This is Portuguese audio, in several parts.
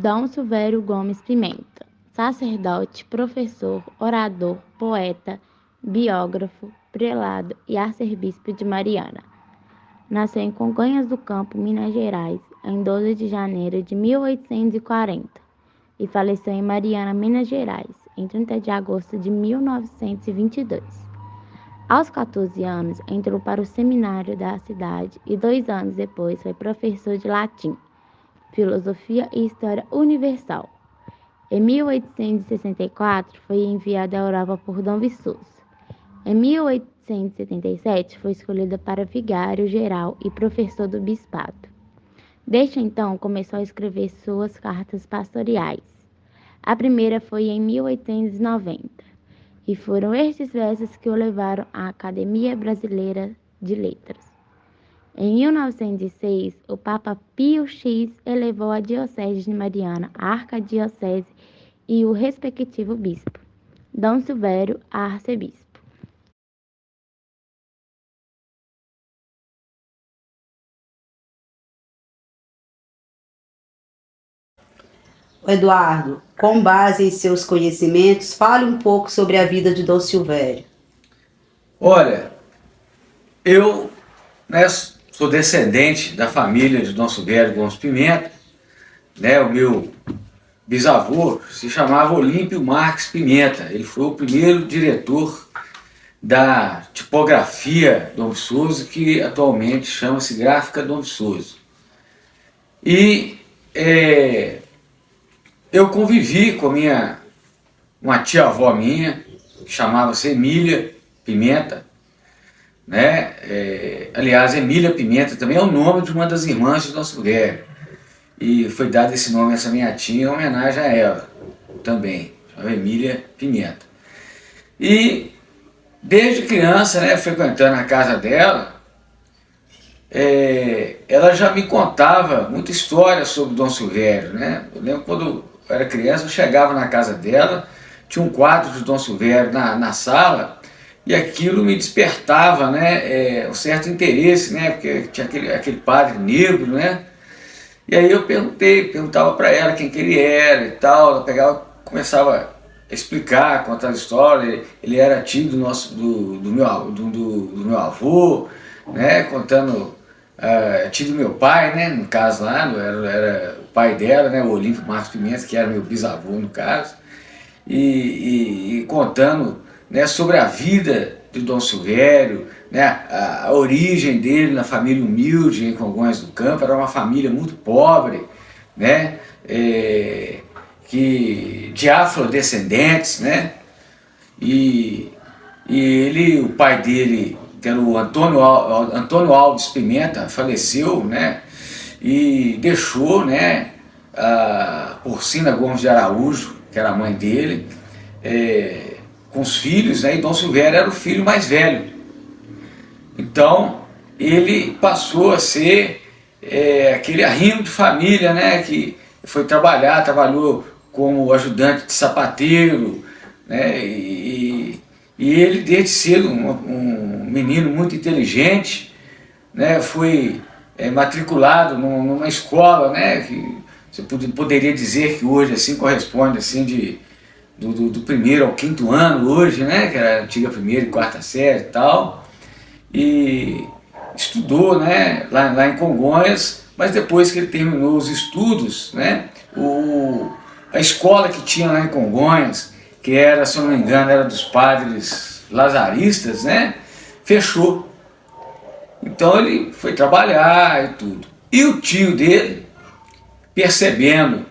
Dom Silvério Gomes Pimenta, sacerdote, professor, orador, poeta, biógrafo, prelado e arcebispo de Mariana. Nasceu em Congonhas do Campo, Minas Gerais, em 12 de janeiro de 1840 e faleceu em Mariana, Minas Gerais, em 30 de agosto de 1922. Aos 14 anos, entrou para o seminário da cidade e 2 anos depois foi professor de latim, filosofia e história universal. Em 1864, foi enviado à Europa por Dom Viçoso. Em 1877, foi escolhido para vigário-geral e professor do bispado. Desde então, começou a escrever suas cartas pastoriais. A primeira foi em 1890, e foram estes versos que o levaram à Academia Brasileira de Letras. Em 1906, o Papa Pio X elevou a Diocese de Mariana à arquidiocese e o respectivo bispo, Dom Silvério, a arcebispo. Eduardo, com base em seus conhecimentos, fale um pouco sobre a vida de Dom Silvério. Olha, eu sou descendente da família de Dom Silvério Gomes Pimenta, o meu bisavô se chamava Olímpio Marques Pimenta, ele foi o primeiro diretor da tipografia Dom Viçoso, que atualmente chama-se Gráfica Dom Viçoso. E eu convivi com uma tia-avó minha, que chamava-se Emília Pimenta, aliás, Emília Pimenta também é o nome de uma das irmãs de Dom Silvério, e foi dado esse nome a essa minha tia em homenagem a ela também, chamava Emília Pimenta. E desde criança, frequentando a casa dela, ela já me contava muita história sobre Dom Silvério, Eu lembro quando eu era criança, eu chegava na casa dela, tinha um quadro de Dom Silvério na sala, e aquilo me despertava, um certo interesse, porque tinha aquele padre negro, E aí eu perguntava para ela quem que ele era e tal, ela pegava, começava a explicar, contar a história. Ele era tio do meu avô, contando, tio do meu pai, no caso lá, era o pai dela, o Olímpio Marques Pimenta, que era meu bisavô no caso, e contando sobre a vida de Dom Silvério, a origem dele na família humilde em Congonhas do Campo. Era uma família muito pobre, de afrodescendentes, e o pai dele, que era o Antônio Alves Pimenta, faleceu, e deixou, a Porcina Gomes de Araújo, que era a mãe dele, com os filhos, e Dom Silvério era o filho mais velho. Então ele passou a ser aquele arrimo de família, que foi trabalhou como ajudante de sapateiro, e ele, desde cedo, um menino muito inteligente, foi matriculado numa escola, que você poderia dizer que hoje assim corresponde assim do primeiro ao quinto ano hoje, que era a antiga primeira e quarta série e tal, e estudou, lá em Congonhas, mas depois que ele terminou os estudos, a escola que tinha lá em Congonhas, que era, se eu não me engano, era dos padres lazaristas, fechou. Então ele foi trabalhar e tudo. E o tio dele, percebendo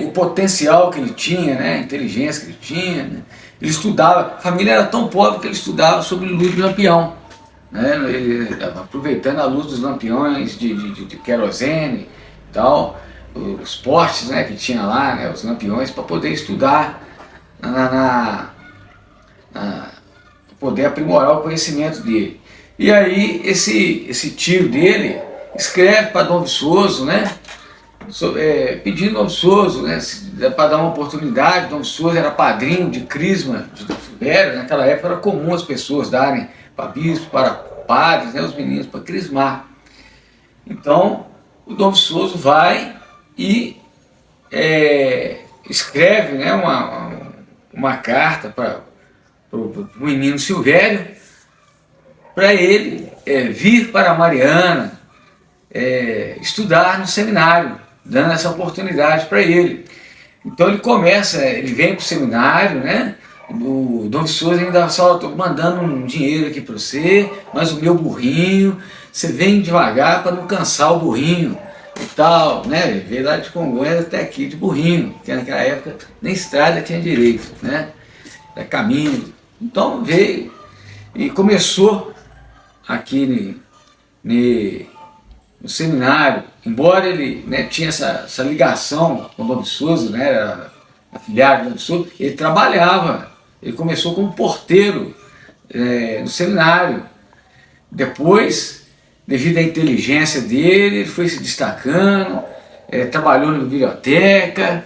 o potencial que ele tinha, a inteligência que ele tinha, ele estudava. A família era tão pobre que ele estudava sobre luz de lampião, aproveitando a luz dos lampiões de querosene e tal, os postes, que tinha lá, os lampiões, para poder estudar, para poder aprimorar o conhecimento dele. E aí esse tio dele escreve para Dom Viçoso, pedindo Dom Viçoso, para dar uma oportunidade. Dom Viçoso era padrinho de crisma de Dom Silvério. Naquela época era comum as pessoas darem para bispos, para padres, os meninos para crismar. Então o Dom Viçoso vai e escreve, né, uma carta para o menino Silvério, para ele vir para Mariana, estudar no seminário, dando essa oportunidade para ele. Então ele vem para o seminário, né? O Dom Viçoso ainda só: estou mandando um dinheiro aqui para você, mas o meu burrinho, você vem devagar para não cansar o burrinho e tal, né? Veio lá de Congonhas até aqui de burrinho, porque naquela época nem estrada tinha direito, né? Era caminho. Então veio e começou aqui no seminário, embora ele, né, tinha essa ligação com o Dom Viçoso, né, era afiliado do Dom Viçoso, ele trabalhava, ele começou como porteiro no seminário. Depois, devido à inteligência dele, ele foi se destacando, trabalhou na biblioteca,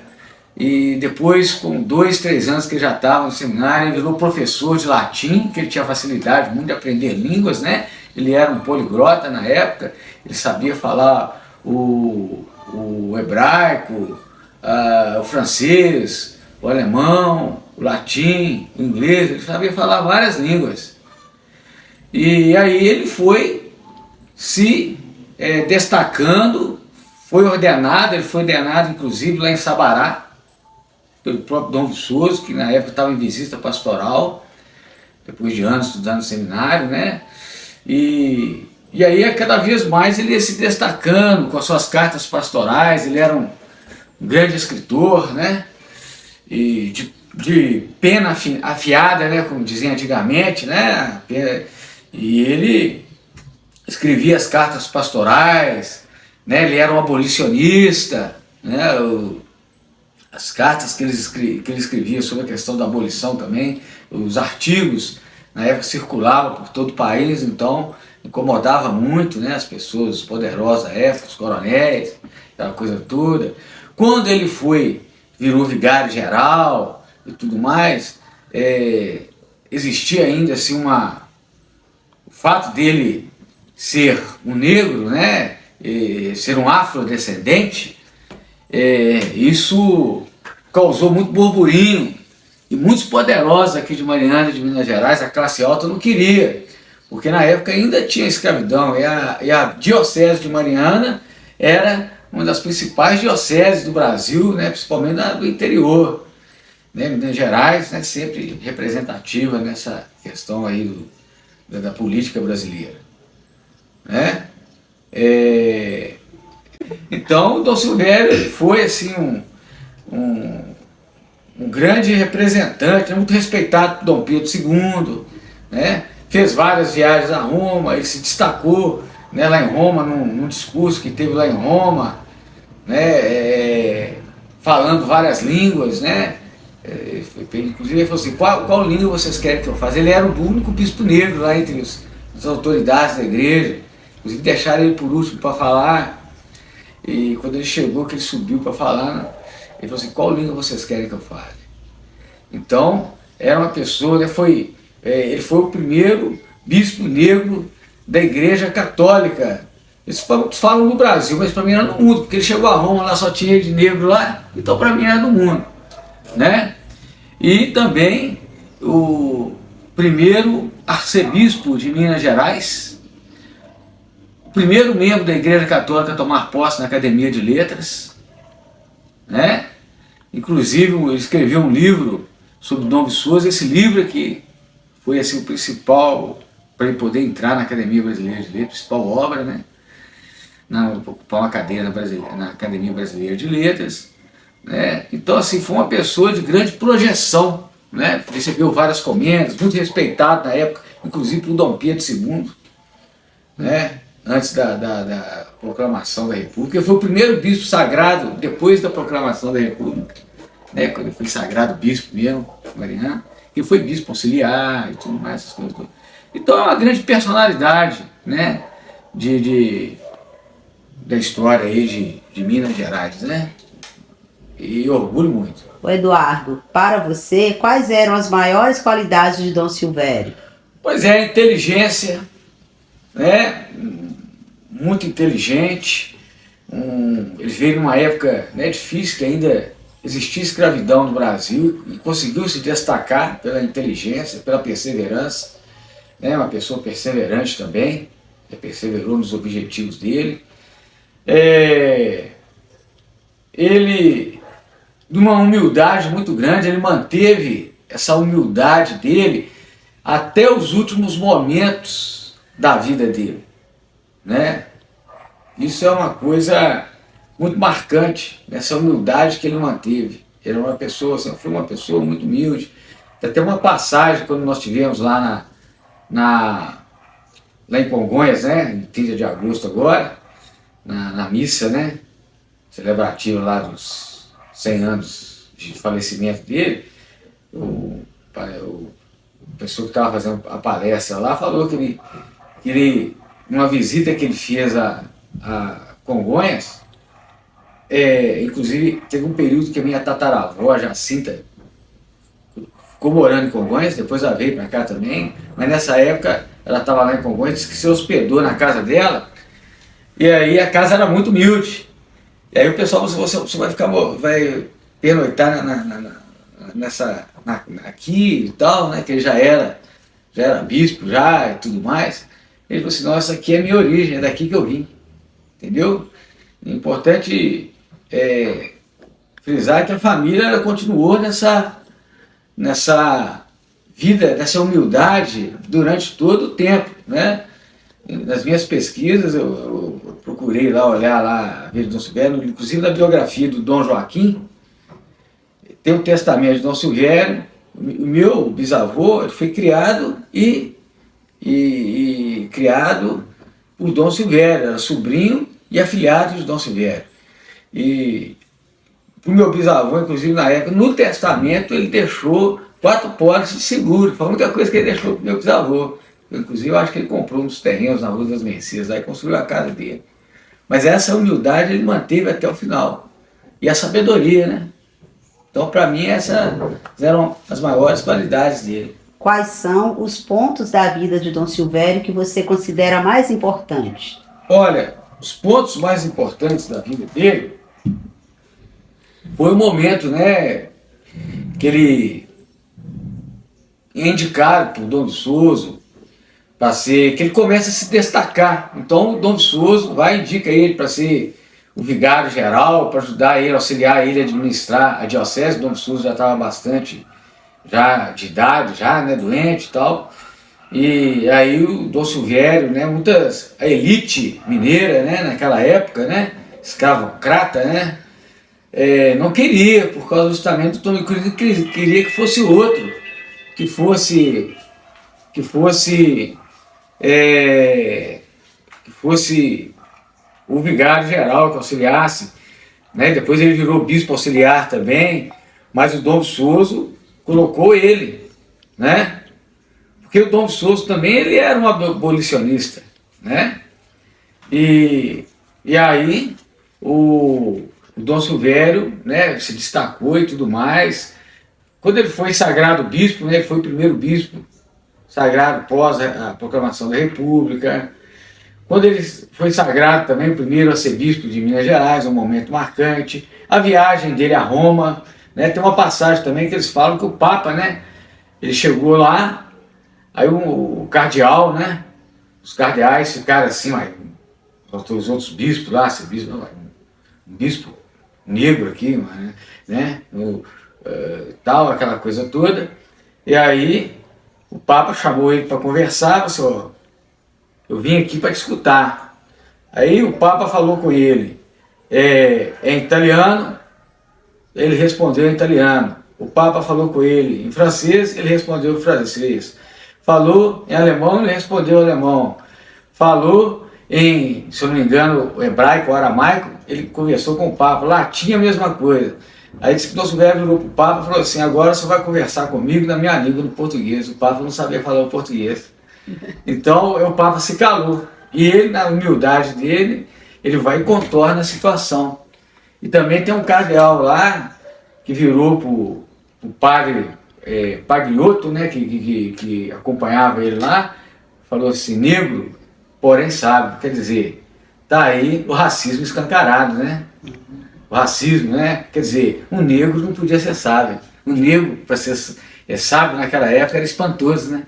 e depois, com 2, 3 anos que ele já estava no seminário, ele virou professor de latim, que ele tinha facilidade muito de aprender línguas, né? Ele era um poliglota na época, ele sabia falar o hebraico, o francês, o alemão, o latim, o inglês, ele sabia falar várias línguas. E aí ele foi se destacando, ele foi ordenado inclusive lá em Sabará, pelo próprio Dom Viçoso, que na época estava em visita pastoral, depois de anos estudando no seminário, né? E aí, cada vez mais, ele ia se destacando com as suas cartas pastorais. Ele era um grande escritor, né? E de pena afiada, né? Como diziam antigamente, né? E ele escrevia as cartas pastorais, né? Ele era um abolicionista, né? As cartas que ele escrevia sobre a questão da abolição também, os artigos, na época circulavam por todo o país, então incomodava muito, né, as pessoas poderosas da época, os coronéis, aquela coisa toda. Quando ele virou vigário geral e tudo mais, existia ainda assim o fato dele ser um negro, né, ser um afrodescendente, isso causou muito burburinho, e muitos poderosos aqui de Mariana, de Minas Gerais, a classe alta não queria, porque na época ainda tinha escravidão, e a diocese de Mariana era uma das principais dioceses do Brasil, né, principalmente do interior, né, Minas Gerais, né, sempre representativa nessa questão aí da política brasileira, né? Então o Dom Silvério foi assim um grande representante, muito respeitado por Dom Pedro II, né? Fez várias viagens a Roma, ele se destacou, né, lá em Roma, num discurso que teve lá em Roma, né, falando várias línguas, né? Inclusive ele falou assim: qual língua vocês querem que eu faça? Ele era o único bispo negro lá entre as autoridades da igreja, inclusive deixaram ele por último para falar, e quando ele chegou, que ele subiu para falar, ele falou assim: qual língua vocês querem que eu fale? Então, era uma pessoa, né, ele foi o primeiro bispo negro da Igreja Católica. Eles falam no Brasil, mas para mim era no mundo, porque ele chegou a Roma, lá só tinha de negro lá, então para mim era no mundo, né? E também o primeiro arcebispo de Minas Gerais, o primeiro membro da Igreja Católica a tomar posse na Academia de Letras, né? Inclusive ele escreveu um livro sobre Dom Viçoso. Esse livro aqui foi assim, o principal para ele poder entrar na Academia Brasileira de Letras, a principal obra, né? Ocupar uma cadeira na Academia Brasileira de Letras, né? Então assim, foi uma pessoa de grande projeção, né? Recebeu várias comendas, muito respeitado na época, inclusive por Dom Pedro II, né? Antes da proclamação da República. Ele foi o primeiro bispo sagrado depois da proclamação da República, né? Quando ele foi sagrado bispo mesmo, Mariana, ele foi bispo auxiliar e tudo mais, essas coisas todas. Então é uma grande personalidade, né, da história aí de Minas Gerais, né? E eu orgulho muito. O Eduardo, para você, quais eram as maiores qualidades de Dom Silvério? Pois é, a inteligência, né? Muito inteligente, ele veio numa época, né, difícil, que ainda existia escravidão no Brasil, e conseguiu se destacar pela inteligência, pela perseverança, né, uma pessoa perseverante também, que perseverou nos objetivos dele. Ele, de uma humildade muito grande, ele manteve essa humildade dele até os últimos momentos da vida dele, né? Isso é uma coisa muito marcante, essa humildade que ele manteve. Ele era uma pessoa, assim, foi uma pessoa muito humilde. Tem até uma passagem, quando nós tivemos lá lá em Congonhas, né, em 30 de agosto agora, na missa, né, celebrativa lá dos 100 anos de falecimento dele, o pessoa que estava fazendo a palestra lá falou que ele, numa visita que ele fez a Congonhas, inclusive teve um período que a minha tataravó, a Jacinta, ficou morando em Congonhas, depois ela veio para cá também, mas nessa época ela estava lá em Congonhas, disse que se hospedou na casa dela, e aí a casa era muito humilde. E aí o pessoal, você vai pernoitar aqui e tal, né, que ele já era bispo já e tudo mais. Ele falou assim, nossa, aqui é minha origem, é daqui que eu vim, entendeu? É importante frisar que a família ela continuou nessa vida, nessa humildade durante todo o tempo, né? Nas minhas pesquisas, eu procurei lá olhar lá a vida de Dom Silvério, inclusive na biografia do Dom Joaquim, tem o testamento de Dom Silvério. O meu bisavô foi criado criado por Dom Silvério, era sobrinho e afilhado de Dom Silvério. E o meu bisavô, inclusive na época, no testamento ele deixou 4 pólices de seguro, foi a única coisa que ele deixou para o meu bisavô. Inclusive eu acho que ele comprou uns terrenos na Rua das Mercês, aí construiu a casa dele. Mas essa humildade ele manteve até o final. E a sabedoria, né? Então, para mim, essas eram as maiores qualidades dele. Quais são os pontos da vida de Dom Silvério que você considera mais importantes? Olha, os pontos mais importantes da vida dele foi o momento, né, que ele é indicado por Dom Viçoso para ser, que ele começa a se destacar. Então, o Dom Viçoso indica ele para ser o vigário geral, para ajudar ele, auxiliar ele a administrar a diocese. O Dom Viçoso já estava bastante já de idade, já, né, doente e tal. E aí o Dom Silvério, né, a elite mineira, né, naquela época, né, escravocrata, né, não queria, por causa justamente do Dom, queria que fosse outro, que fosse o vigário geral que auxiliasse, né? Depois ele virou bispo auxiliar também, mas o Dom Viçoso colocou ele, né? Porque o Dom Viçoso também ele era um abolicionista, né? E aí o Dom Silvério, né, se destacou e tudo mais. Quando ele foi sagrado bispo, né, ele foi o primeiro bispo sagrado pós a proclamação da República. Quando ele foi sagrado também, o primeiro arcebispo de Minas Gerais, um momento marcante. A viagem dele a Roma, né, tem uma passagem também que eles falam que o Papa, né, ele chegou lá, aí o cardeal, né, os cardeais ficaram assim, os outros bispos lá, um bispo negro aqui, né, tal, aquela coisa toda. E aí o Papa chamou ele para conversar, falou, eu vim aqui para te escutar. Aí o Papa falou com ele, em italiano, ele respondeu em italiano. O Papa falou com ele em francês, ele respondeu em francês. Falou em alemão, ele respondeu em alemão. Falou em, se eu não me engano, hebraico ou aramaico, ele conversou com o Papa. Latim, a mesma coisa. Aí disse que o Dom Silvério virou para o Papa e falou assim, agora você vai conversar comigo na minha língua, no português. O Papa não sabia falar o português. Então o Papa se calou. E ele, na humildade dele, ele vai e contorna a situação. E também tem um cardeal lá, que virou para o padre Pagliotto, né, que acompanhava ele lá, falou assim, negro, porém sábio. Quer dizer, tá aí o racismo escancarado, né? O racismo, né? Quer dizer, um negro não podia ser sábio. Um negro, para ser sábio naquela época, era espantoso, né?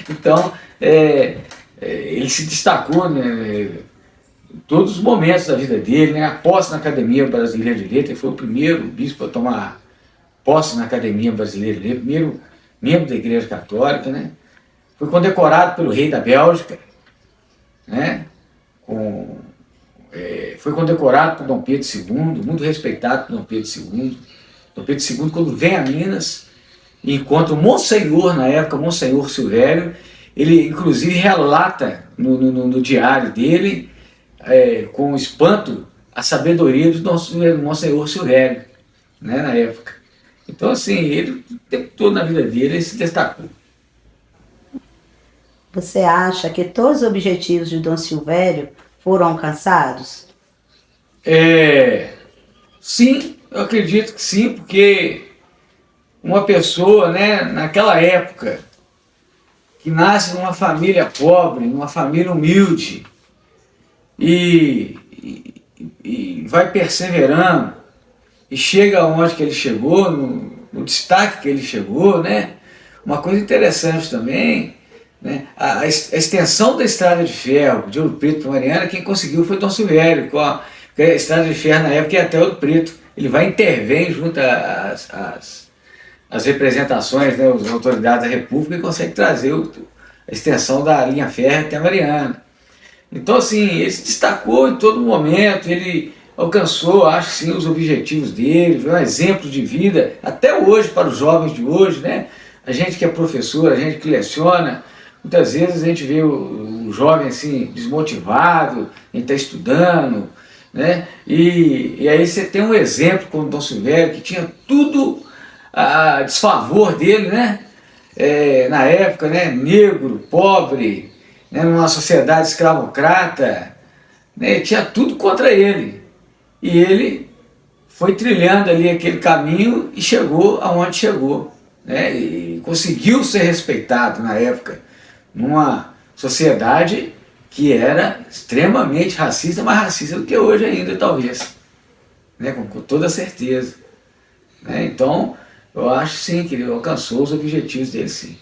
Então, ele se destacou, né, em todos os momentos da vida dele, né? A posse na Academia Brasileira de Letras, ele foi o primeiro bispo a tomar posse na Academia Brasileira de Letras, primeiro membro da Igreja Católica, né? Foi condecorado pelo rei da Bélgica, né? Foi condecorado por Dom Pedro II, muito respeitado por Dom Pedro II. Dom Pedro II, quando vem a Minas e encontra o Monsenhor, na época, Monsenhor Silvério, ele inclusive relata no diário dele, com espanto, a sabedoria do nosso Monsenhor Silvério, né, na época. Então, assim, ele, o tempo todo na vida dele, ele se destacou. Você acha que todos os objetivos de Dom Silvério foram alcançados? Sim, eu acredito que sim, porque uma pessoa, né, naquela época, que nasce numa família pobre, numa família humilde, e vai perseverando, e chega onde que ele chegou, no destaque que ele chegou, né? Uma coisa interessante também, né? A extensão da estrada de ferro de Ouro Preto para Mariana, quem conseguiu foi Dom Silvério, porque a estrada de ferro na época ia até Ouro Preto. Ele vai intervém junto às representações, né, as autoridades da República, e consegue trazer a extensão da linha férrea até Mariana. Então, assim, ele se destacou em todo momento, ele alcançou, acho que sim, os objetivos dele, foi um exemplo de vida, até hoje, para os jovens de hoje, né? A gente que é professor, a gente que leciona, muitas vezes a gente vê o jovem assim, desmotivado, ele está estudando, né? E aí você tem um exemplo como Dom Silvério, que tinha tudo a desfavor dele, né? Na época, né? Negro, pobre, né? Numa sociedade escravocrata, né? Tinha tudo contra ele. E ele foi trilhando ali aquele caminho e chegou aonde chegou, né? E conseguiu ser respeitado na época, numa sociedade que era extremamente racista, mais racista do que hoje ainda, talvez, né? Com toda certeza, né? Então, eu acho sim que ele alcançou os objetivos dele, sim.